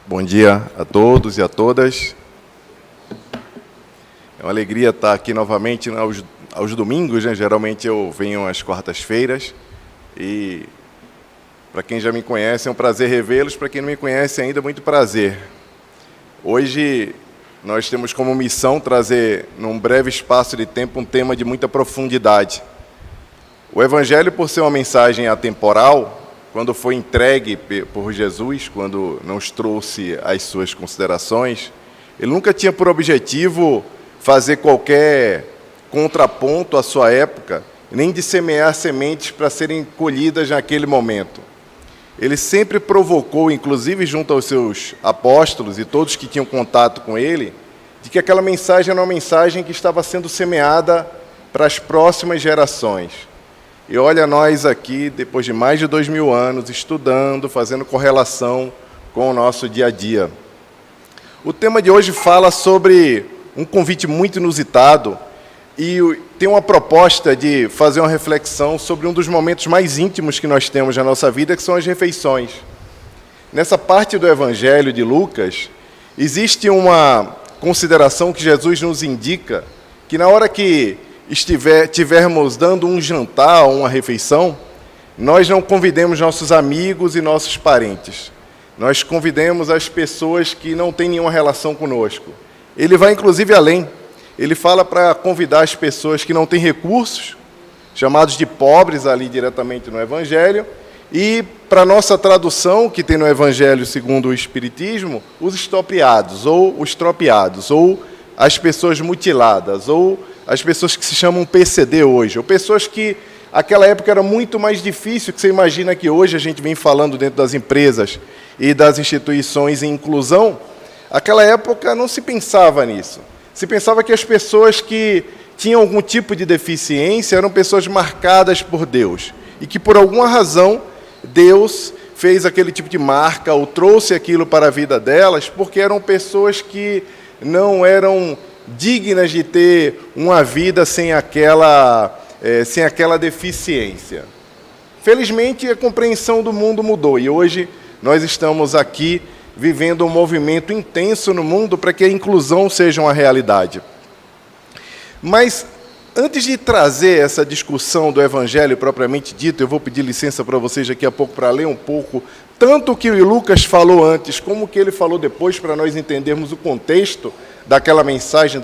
Bom dia a todos e a todas. É uma alegria estar aqui novamente aos domingos, né? Geralmente eu venho às quartas-feiras e, para quem já me conhece, é um prazer revê-los. Para quem não me conhece ainda, muito prazer. Hoje nós temos como missão trazer, num breve espaço de tempo, um tema de muita profundidade. O Evangelho, por ser uma mensagem atemporal, quando foi entregue por Jesus, quando nos trouxe as suas considerações, ele nunca tinha por objetivo fazer qualquer contraponto à sua época, nem de semear sementes para serem colhidas naquele momento. Ele sempre provocou, inclusive junto aos seus apóstolos e todos que tinham contato com ele, de que aquela mensagem era uma mensagem que estava sendo semeada para as próximas gerações. E olha nós aqui, depois de mais de 2000 anos, estudando, fazendo correlação com o nosso dia a dia. O tema de hoje fala sobre um convite muito inusitado e tem uma proposta de fazer uma reflexão sobre um dos momentos mais íntimos que nós temos na nossa vida, que são as refeições. Nessa parte do Evangelho de Lucas, existe uma consideração que Jesus nos indica, que na hora que tivermos dando um jantar ou uma refeição, nós não convidemos nossos amigos e nossos parentes. Nós convidemos as pessoas que não têm nenhuma relação conosco. Ele vai, inclusive, além. Ele fala para convidar as pessoas que não têm recursos, chamados de pobres ali diretamente no Evangelho, e, para a nossa tradução, que tem no Evangelho segundo o Espiritismo, os expropriados, ou os tropiados, ou as pessoas mutiladas, ou as pessoas que se chamam PCD hoje, ou pessoas que, naquela época, era muito mais difícil, que você imagina que hoje a gente vem falando dentro das empresas e das instituições em inclusão. Naquela época não se pensava nisso. Se pensava que as pessoas que tinham algum tipo de deficiência eram pessoas marcadas por Deus, e que, por alguma razão, Deus fez aquele tipo de marca, ou trouxe aquilo para a vida delas, porque eram pessoas que não eram dignas de ter uma vida sem aquela deficiência. Felizmente, a compreensão do mundo mudou, e hoje nós estamos aqui vivendo um movimento intenso no mundo para que a inclusão seja uma realidade. Mas, antes de trazer essa discussão do Evangelho propriamente dito, eu vou pedir licença para vocês daqui a pouco para ler um pouco, tanto o que o Lucas falou antes, como o que ele falou depois, para nós entendermos o contexto daquela mensagem,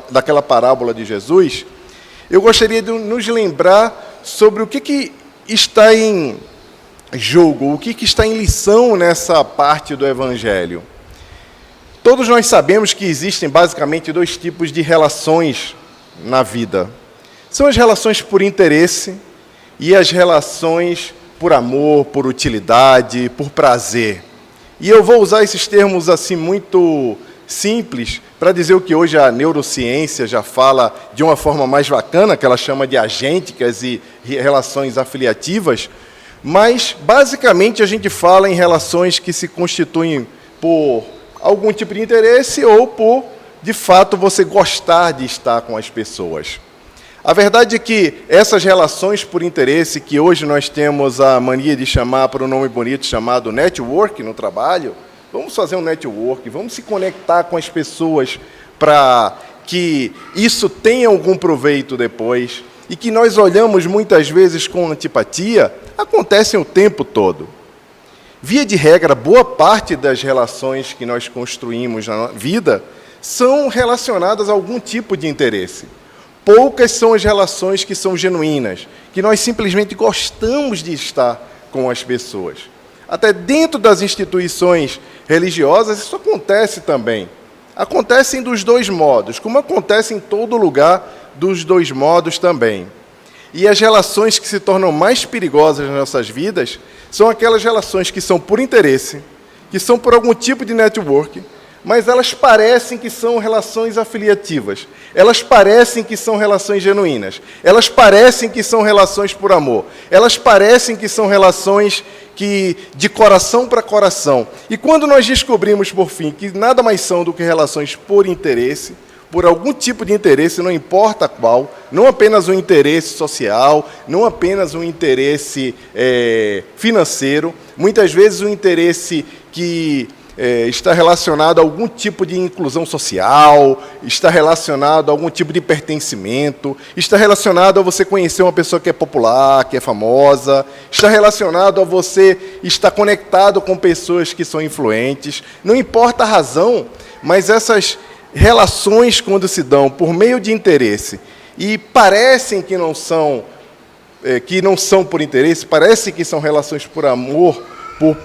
daquela parábola de Jesus. Eu gostaria de nos lembrar sobre o que está em jogo, o que está em lição nessa parte do Evangelho. Todos nós sabemos que existem basicamente dois tipos de relações na vida. São as relações por interesse e as relações por amor, por utilidade, por prazer. E eu vou usar esses termos assim muito simples para dizer o que hoje a neurociência já fala de uma forma mais bacana, que ela chama de agênticas e relações afiliativas, mas basicamente a gente fala em relações que se constituem por algum tipo de interesse ou por, de fato, você gostar de estar com as pessoas. A verdade é que essas relações por interesse, que hoje nós temos a mania de chamar por um nome bonito chamado network no trabalho, vamos fazer um network, vamos se conectar com as pessoas para que isso tenha algum proveito depois, e que nós olhamos muitas vezes com antipatia, acontecem o tempo todo. Via de regra, boa parte das relações que nós construímos na vida são relacionadas a algum tipo de interesse. Poucas são as relações que são genuínas, que nós simplesmente gostamos de estar com as pessoas. Até dentro das instituições religiosas, isso acontece também. Acontecem dos dois modos, como acontece em todo lugar, dos dois modos também. E as relações que se tornam mais perigosas nas nossas vidas são aquelas relações que são por interesse, que são por algum tipo de network, mas elas parecem que são relações afiliativas, elas parecem que são relações genuínas, elas parecem que são relações por amor, elas parecem que são relações de coração para coração. E quando nós descobrimos, por fim, que nada mais são do que relações por interesse, por algum tipo de interesse, não importa qual, não apenas um interesse social, não apenas um interesse financeiro, muitas vezes um interesse que está relacionado a algum tipo de inclusão social, está relacionado a algum tipo de pertencimento, está relacionado a você conhecer uma pessoa que é popular, que é famosa, está relacionado a você estar conectado com pessoas que são influentes. Não importa a razão, mas essas relações, quando se dão por meio de interesse e parecem que não são por interesse, parece que são relações por amor, por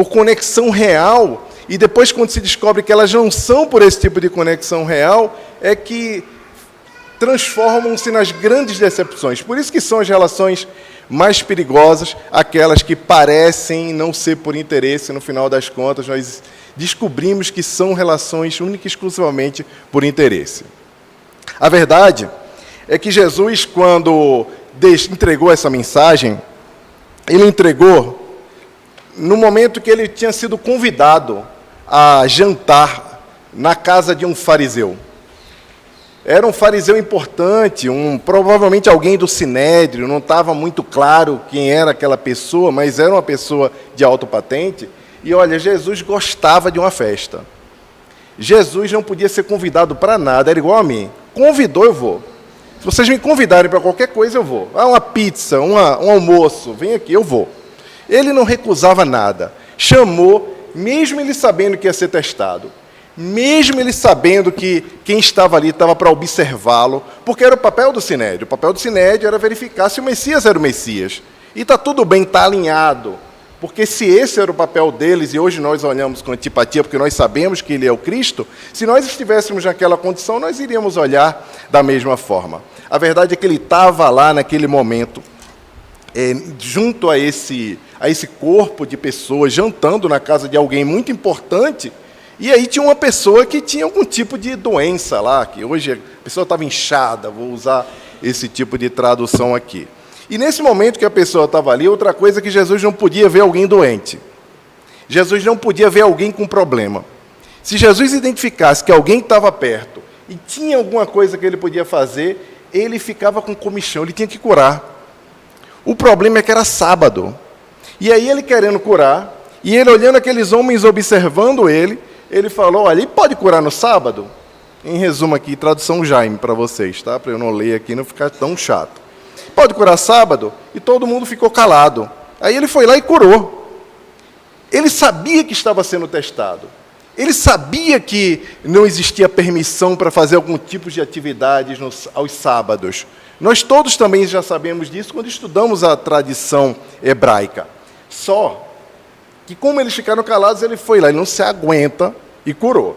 conexão real, e depois, quando se descobre que elas não são por esse tipo de conexão real, é que transformam-se nas grandes decepções. Por isso que são as relações mais perigosas, aquelas que parecem não ser por interesse, no final das contas, nós descobrimos que são relações única e exclusivamente por interesse. A verdade é que Jesus, quando entregou essa mensagem, ele entregou no momento que ele tinha sido convidado a jantar na casa de um fariseu. Era um fariseu importante, provavelmente alguém do Sinédrio, não estava muito claro quem era aquela pessoa, mas era uma pessoa de alta patente. E olha, Jesus gostava de uma festa. Jesus não podia ser convidado para nada, era igual a mim. Convidou, eu vou. Se vocês me convidarem para qualquer coisa, eu vou. Uma pizza, um almoço, vem aqui, eu vou. Ele não recusava nada. Chamou, mesmo ele sabendo que ia ser testado. Mesmo ele sabendo que quem estava ali estava para observá-lo, porque era o papel do Sinédrio. O papel do Sinédrio era verificar se o Messias era o Messias. E está tudo bem, está alinhado. Porque se esse era o papel deles, e hoje nós olhamos com antipatia, porque nós sabemos que ele é o Cristo, se nós estivéssemos naquela condição, nós iríamos olhar da mesma forma. A verdade é que ele estava lá naquele momento, junto a esse corpo de pessoas, jantando na casa de alguém muito importante, e aí tinha uma pessoa que tinha algum tipo de doença lá, que hoje a pessoa estava inchada, vou usar esse tipo de tradução aqui. E nesse momento que a pessoa estava ali, outra coisa é que Jesus não podia ver alguém doente. Jesus não podia ver alguém com problema. Se Jesus identificasse que alguém estava perto e tinha alguma coisa que ele podia fazer, ele ficava com comichão, ele tinha que curar. O problema é que era sábado. E aí ele querendo curar, e ele olhando aqueles homens observando ele falou, olha, ele pode curar no sábado? Em resumo aqui, tradução Jaime para vocês, tá? Para eu não ler aqui e não ficar tão chato. Pode curar sábado? E todo mundo ficou calado. Aí ele foi lá e curou. Ele sabia que estava sendo testado. Ele sabia que não existia permissão para fazer algum tipo de atividades aos sábados. Nós todos também já sabemos disso quando estudamos a tradição hebraica. Só que como eles ficaram calados, ele foi lá, ele não se aguenta e curou.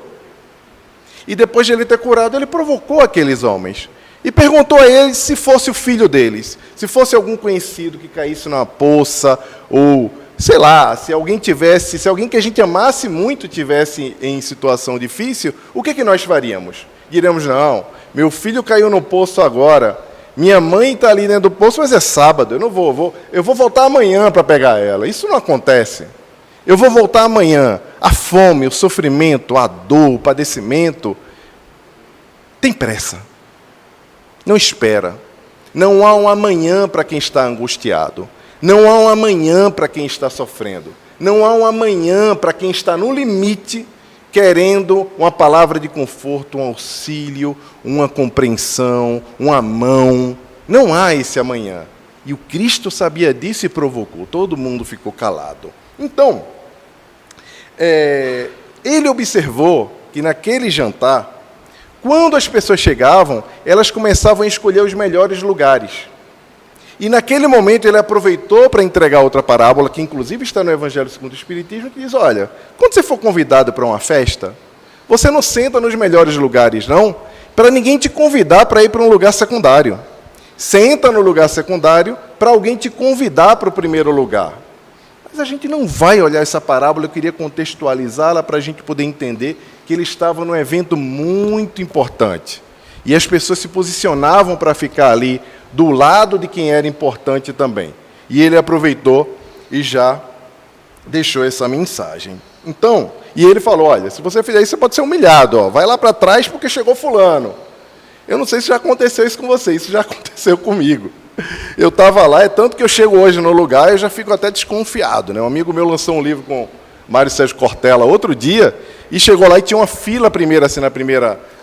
E depois de ele ter curado, ele provocou aqueles homens. E perguntou a eles se fosse o filho deles, se fosse algum conhecido que caísse numa poça, ou, sei lá, se alguém que a gente amasse muito tivesse em situação difícil, o que nós faríamos? Diríamos, não, meu filho caiu no poço agora, minha mãe está ali dentro do poço, mas é sábado, eu vou voltar amanhã para pegar ela. Isso não acontece. Eu vou voltar amanhã. A fome, o sofrimento, a dor, o padecimento, tem pressa. Não espera. Não há um amanhã para quem está angustiado. Não há um amanhã para quem está sofrendo. Não há um amanhã para quem está no limite, querendo uma palavra de conforto, um auxílio, uma compreensão, uma mão. Não há esse amanhã. E o Cristo sabia disso e provocou. Todo mundo ficou calado. Então, ele observou que naquele jantar, quando as pessoas chegavam, elas começavam a escolher os melhores lugares. E naquele momento ele aproveitou para entregar outra parábola, que inclusive está no Evangelho segundo o Espiritismo, que diz, olha, quando você for convidado para uma festa, você não senta nos melhores lugares, não, para ninguém te convidar para ir para um lugar secundário. Senta no lugar secundário para alguém te convidar para o primeiro lugar. Mas a gente não vai olhar essa parábola, eu queria contextualizá-la para a gente poder entender que ele estava num evento muito importante. E as pessoas se posicionavam para ficar ali do lado de quem era importante também. E ele aproveitou e já deixou essa mensagem. Então, e ele falou, olha, se você fizer isso, você pode ser humilhado. Ó, vai lá para trás porque chegou fulano. Eu não sei se já aconteceu isso com você, isso já aconteceu comigo. Eu estava lá, é tanto que eu chego hoje no lugar, eu já fico até desconfiado, né? Um amigo meu lançou um livro com Mário Sérgio Cortella outro dia, e chegou lá e tinha uma fila primeiro, assim,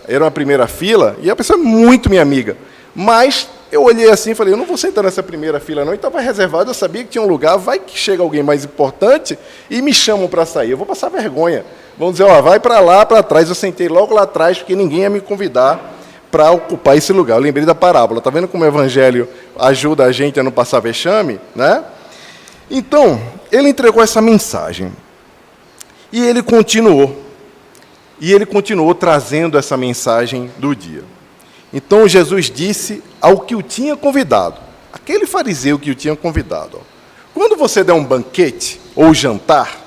era uma primeira fila, e a pessoa é muito minha amiga. Mas eu olhei assim e falei, eu não vou sentar nessa primeira fila não, e estava reservado, eu sabia que tinha um lugar, vai que chega alguém mais importante e me chamam para sair, eu vou passar vergonha. Vão dizer, ó, vai para lá, para trás, eu sentei logo lá atrás, porque ninguém ia me convidar para ocupar esse lugar. Eu lembrei da parábola, está vendo como o Evangelho ajuda a gente a não passar vexame? Né? Então, ele entregou essa mensagem, e ele continuou trazendo essa mensagem do dia. Então, Jesus disse ao que o tinha convidado, aquele fariseu que o tinha convidado, ó, quando você der um banquete ou jantar,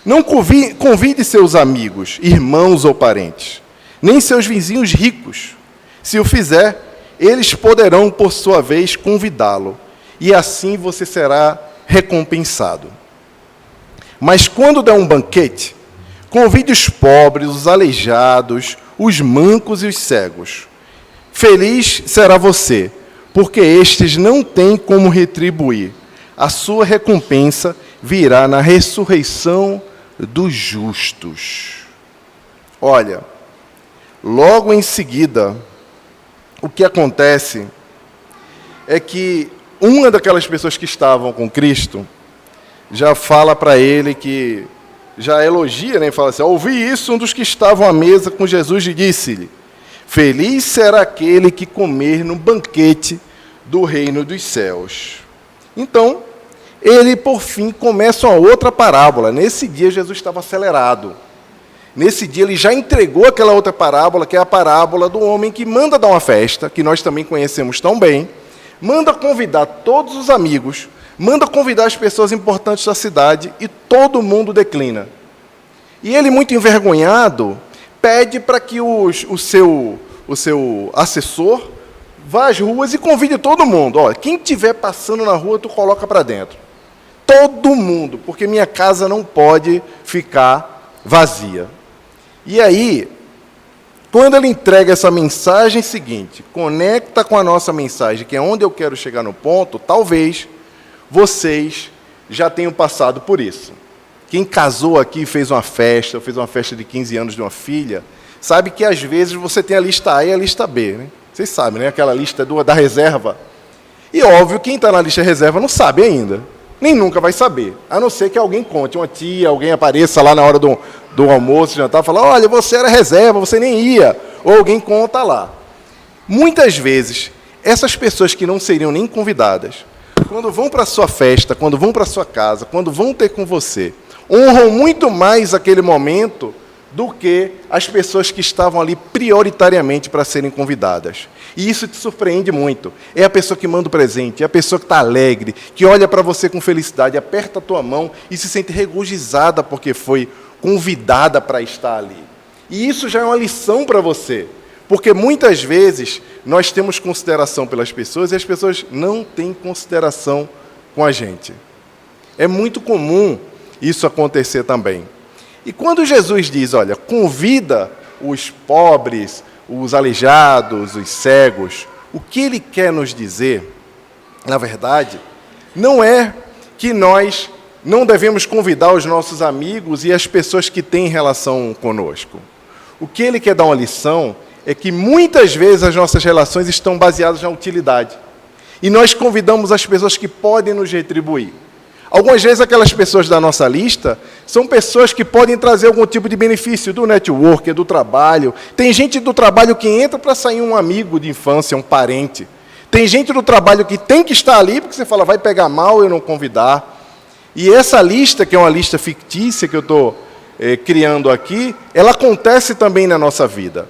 não convide seus amigos, irmãos ou parentes, nem seus vizinhos ricos. Se o fizer, eles poderão, por sua vez, convidá-lo, e assim você será recompensado. Mas quando der um banquete, convide os pobres, os aleijados, os mancos e os cegos. Feliz será você, porque estes não têm como retribuir. A sua recompensa virá na ressurreição dos justos. Olha, logo em seguida, o que acontece é que uma daquelas pessoas que estavam com Cristo já fala para ele que, já elogia, né? Fala assim, ouvi isso, um dos que estavam à mesa com Jesus e disse-lhe, feliz será aquele que comer no banquete do reino dos céus. Então, ele, por fim, começa uma outra parábola. Nesse dia, Jesus estava acelerado. Nesse dia, ele já entregou aquela outra parábola, que é a parábola do homem que manda dar uma festa, que nós também conhecemos tão bem, manda convidar todos os amigos, manda convidar as pessoas importantes da cidade e todo mundo declina. E ele, muito envergonhado, pede para que o seu assessor vá às ruas e convide todo mundo. Olha, quem estiver passando na rua, tu coloca para dentro. Todo mundo, porque minha casa não pode ficar vazia. E aí, quando ele entrega essa mensagem seguinte, conecta com a nossa mensagem, que é onde eu quero chegar no ponto, talvez vocês já tenham passado por isso. Quem casou aqui e fez uma festa de 15 anos de uma filha, sabe que às vezes você tem a lista A e a lista B, né? Vocês sabem, né? Aquela lista da reserva. E óbvio, quem está na lista reserva não sabe ainda. Nem nunca vai saber. A não ser que alguém conte, uma tia, alguém apareça lá na hora do almoço, jantar, e fala, olha, você era reserva, você nem ia. Ou alguém conta lá. Muitas vezes, essas pessoas que não seriam nem convidadas, quando vão para a sua festa, quando vão para a sua casa, quando vão ter com você, honram muito mais aquele momento do que as pessoas que estavam ali prioritariamente para serem convidadas. E isso te surpreende muito. É a pessoa que manda o presente, é a pessoa que está alegre, que olha para você com felicidade, aperta a tua mão e se sente regozijada porque foi convidada para estar ali. E isso já é uma lição para você, porque muitas vezes nós temos consideração pelas pessoas e as pessoas não têm consideração com a gente. É muito comum isso acontecer também. E quando Jesus diz, olha, convida os pobres, os aleijados, os cegos, o que ele quer nos dizer, na verdade, não é que nós não devemos convidar os nossos amigos e as pessoas que têm relação conosco. O que ele quer dar uma lição é que muitas vezes as nossas relações estão baseadas na utilidade. E nós convidamos as pessoas que podem nos retribuir. Algumas vezes aquelas pessoas da nossa lista são pessoas que podem trazer algum tipo de benefício do network, do trabalho. Tem gente do trabalho que entra para sair um amigo de infância, um parente. Tem gente do trabalho que tem que estar ali, porque você fala, vai pegar mal eu não convidar. E essa lista, que é uma lista fictícia que eu estou criando aqui, ela acontece também na nossa vida.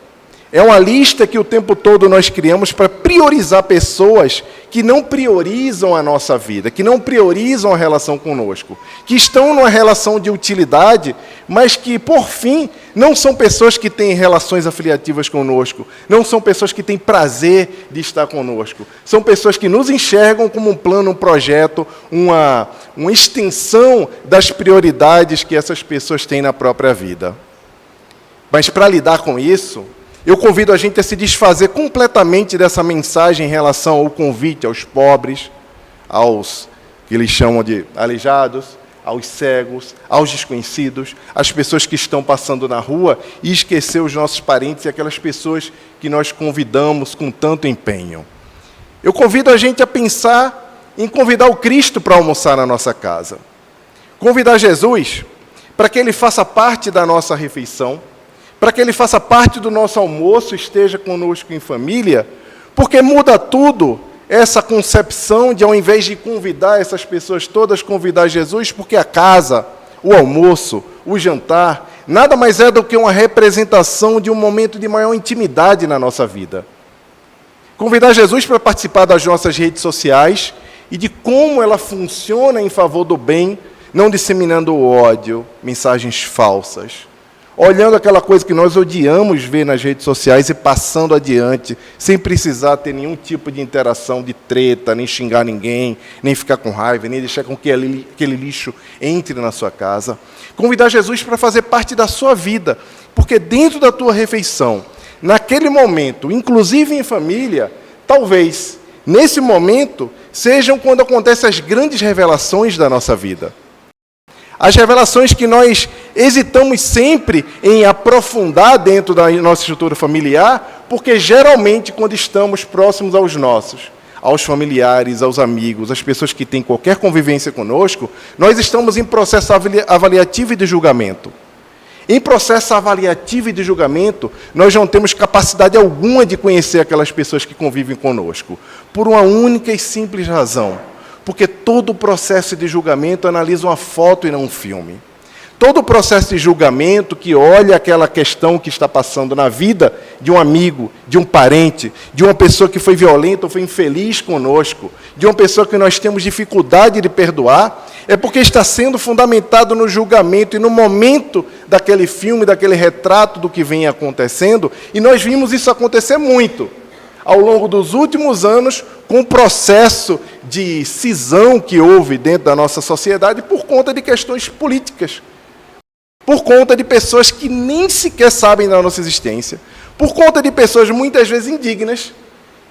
É uma lista que o tempo todo nós criamos para priorizar pessoas que não priorizam a nossa vida, que não priorizam a relação conosco, que estão numa relação de utilidade, mas que, por fim, não são pessoas que têm relações afiliativas conosco, não são pessoas que têm prazer de estar conosco, são pessoas que nos enxergam como um plano, um projeto, uma extensão das prioridades que essas pessoas têm na própria vida. Mas para lidar com isso, Eu convido a gente a se desfazer completamente dessa mensagem em relação ao convite aos pobres, aos que eles chamam de aleijados, aos cegos, aos desconhecidos, às pessoas que estão passando na rua, e esquecer os nossos parentes e aquelas pessoas que nós convidamos com tanto empenho. Eu convido a gente a pensar em convidar o Cristo para almoçar na nossa casa. Convidar Jesus para que Ele faça parte da nossa refeição, para que Ele faça parte do nosso almoço, esteja conosco em família, porque muda tudo essa concepção de, ao invés de convidar essas pessoas todas, convidar Jesus, porque a casa, o almoço, o jantar, nada mais é do que uma representação de um momento de maior intimidade na nossa vida. Convidar Jesus para participar das nossas redes sociais e de como ela funciona em favor do bem, não disseminando ódio, mensagens falsas, olhando aquela coisa que nós odiamos ver nas redes sociais e passando adiante, sem precisar ter nenhum tipo de interação, de treta, nem xingar ninguém, nem ficar com raiva, nem deixar com que aquele lixo entre na sua casa. Convidar Jesus para fazer parte da sua vida, porque dentro da tua refeição, naquele momento, inclusive em família, talvez, nesse momento, sejam quando acontecem as grandes revelações da nossa vida. As revelações que nós hesitamos sempre em aprofundar dentro da nossa estrutura familiar, porque geralmente quando estamos próximos aos nossos, aos familiares, aos amigos, às pessoas que têm qualquer convivência conosco, nós estamos em processo avaliativo e de julgamento. Em processo avaliativo e de julgamento, nós não temos capacidade alguma de conhecer aquelas pessoas que convivem conosco, por uma única e simples razão. Porque todo o processo de julgamento analisa uma foto e não um filme. Todo o processo de julgamento que olha aquela questão que está passando na vida de um amigo, de um parente, de uma pessoa que foi violenta ou foi infeliz conosco, de uma pessoa que nós temos dificuldade de perdoar, é porque está sendo fundamentado no julgamento e no momento daquele filme, daquele retrato do que vem acontecendo, e nós vimos isso acontecer muito ao longo dos últimos anos, com o processo de cisão que houve dentro da nossa sociedade por conta de questões políticas, por conta de pessoas que nem sequer sabem da nossa existência, por conta de pessoas muitas vezes indignas,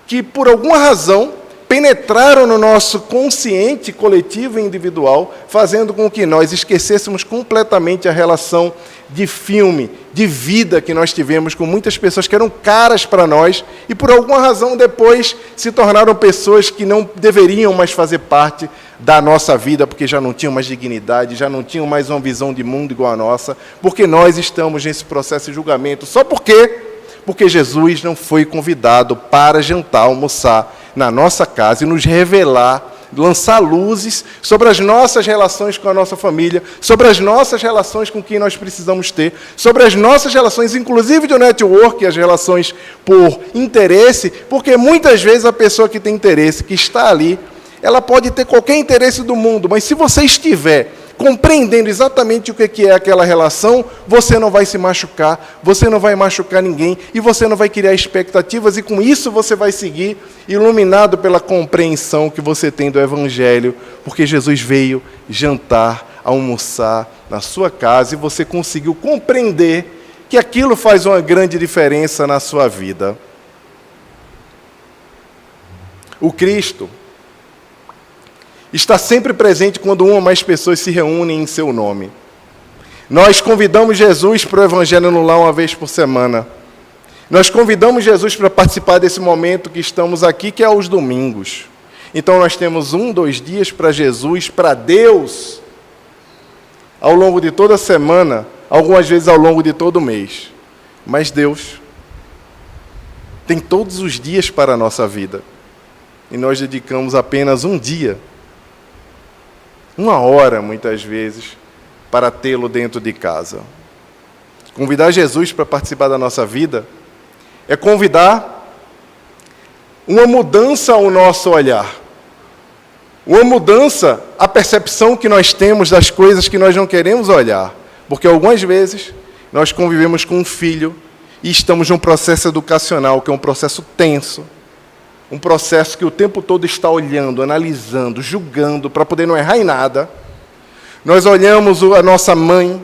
que por alguma razão penetraram no nosso consciente coletivo e individual, fazendo com que nós esquecêssemos completamente a relação de filme, de vida que nós tivemos com muitas pessoas que eram caras para nós e por alguma razão depois se tornaram pessoas que não deveriam mais fazer parte da nossa vida, porque já não tinham mais dignidade, já não tinham mais uma visão de mundo igual a nossa, porque nós estamos nesse processo de julgamento. Só porque Jesus não foi convidado para jantar, almoçar na nossa casa e nos revelar, lançar luzes sobre as nossas relações com a nossa família, sobre as nossas relações com quem nós precisamos ter, sobre as nossas relações, inclusive de network, as relações por interesse, porque muitas vezes a pessoa que tem interesse, que está ali, ela pode ter qualquer interesse do mundo, mas se você estiver compreendendo exatamente o que é aquela relação, você não vai se machucar, você não vai machucar ninguém, e você não vai criar expectativas, e com isso você vai seguir iluminado pela compreensão que você tem do Evangelho, porque Jesus veio jantar, almoçar na sua casa, e você conseguiu compreender que aquilo faz uma grande diferença na sua vida. O Cristo está sempre presente quando uma ou mais pessoas se reúnem em seu nome. Nós convidamos Jesus para o Evangelho no Lar uma vez por semana. Nós convidamos Jesus para participar desse momento que estamos aqui, que é aos domingos. Então nós temos 2 dias para Jesus, para Deus, ao longo de toda a semana, algumas vezes ao longo de todo o mês. Mas Deus tem todos os dias para a nossa vida. E nós dedicamos apenas um dia, 1 hora, muitas vezes, para tê-lo dentro de casa. Convidar Jesus para participar da nossa vida é convidar uma mudança ao nosso olhar, uma mudança à percepção que nós temos das coisas que nós não queremos olhar, porque algumas vezes nós convivemos com um filho e estamos num processo educacional, que é um processo tenso, um processo que o tempo todo está olhando, analisando, julgando, para poder não errar em nada. Nós olhamos a nossa mãe,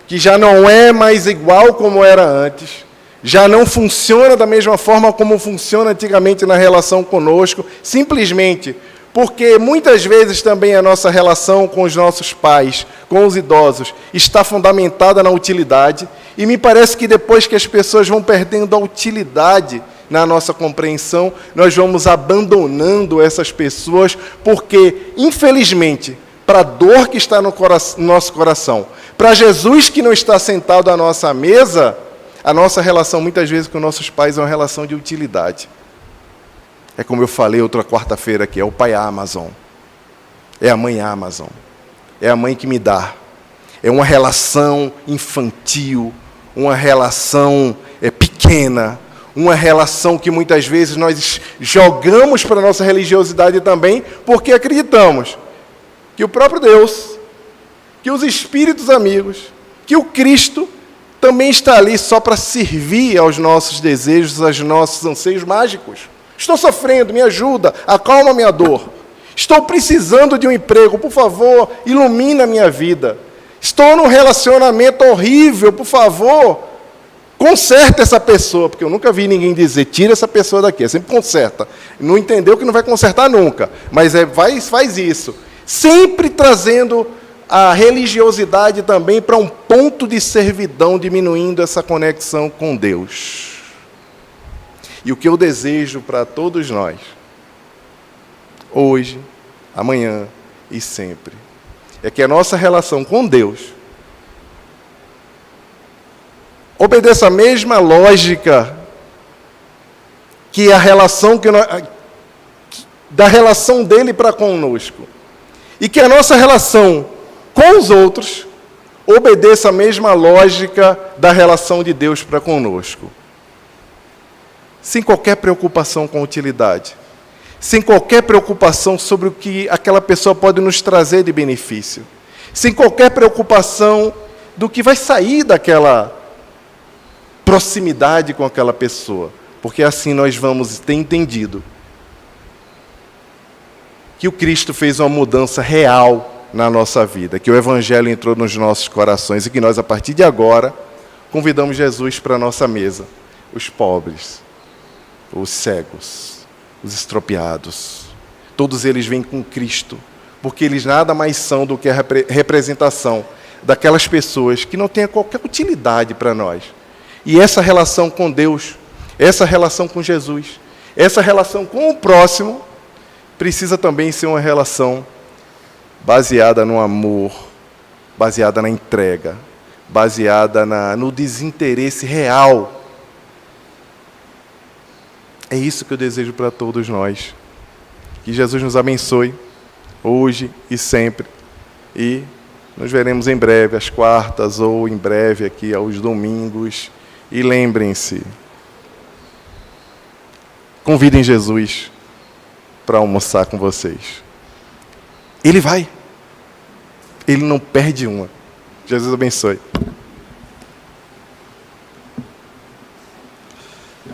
que já não é mais igual como era antes. já não funciona da mesma forma como funciona antigamente na relação conosco, simplesmente porque muitas vezes também a nossa relação com os nossos pais, com os idosos, está fundamentada na utilidade, e me parece que depois que as pessoas vão perdendo a utilidade na nossa compreensão, nós vamos abandonando essas pessoas, porque, infelizmente, para a dor que está no nosso coração, para Jesus que não está sentado à nossa mesa, a nossa relação, muitas vezes, com nossos pais é uma relação de utilidade. É como eu falei outra quarta-feira aqui, é o pai Amazon. É a mãe Amazon. É a mãe que me dá. É uma relação infantil, uma relação pequena, uma relação que muitas vezes nós jogamos para a nossa religiosidade também, porque acreditamos que o próprio Deus, que os espíritos amigos, que o Cristo também está ali só para servir aos nossos desejos, aos nossos anseios mágicos. Estou sofrendo, me ajuda, acalma minha dor. Estou precisando de um emprego, por favor, ilumina a minha vida. Estou num relacionamento horrível, por favor, conserta essa pessoa. Porque eu nunca vi ninguém dizer, tira essa pessoa daqui, é sempre conserta. Não entendeu que não vai consertar nunca, mas faz isso. Sempre trazendo a religiosidade também para um ponto de servidão, diminuindo essa conexão com Deus. E o que eu desejo para todos nós, hoje, amanhã e sempre, é que a nossa relação com Deus obedeça a mesma lógica que a relação da relação dele para conosco. E que a nossa relação com os outros obedeça a mesma lógica da relação de Deus para conosco. Sem qualquer preocupação com a utilidade. Sem qualquer preocupação sobre o que aquela pessoa pode nos trazer de benefício. Sem qualquer preocupação do que vai sair daquela proximidade com aquela pessoa. Porque assim nós vamos ter entendido que o Cristo fez uma mudança real na nossa vida, que o Evangelho entrou nos nossos corações e que nós, a partir de agora, convidamos Jesus para a nossa mesa. Os pobres, os cegos, os estropiados, todos eles vêm com Cristo, porque eles nada mais são do que a representação daquelas pessoas que não têm qualquer utilidade para nós. E essa relação com Deus, essa relação com Jesus, essa relação com o próximo, precisa também ser uma relação baseada no amor, baseada na entrega, baseada no desinteresse real. É isso que eu desejo para todos nós. Que Jesus nos abençoe, hoje e sempre. E nos veremos em breve, às quartas, ou em breve aqui aos domingos. E lembrem-se, convidem Jesus para almoçar com vocês. Ele vai. Ele não perde uma. Jesus abençoe.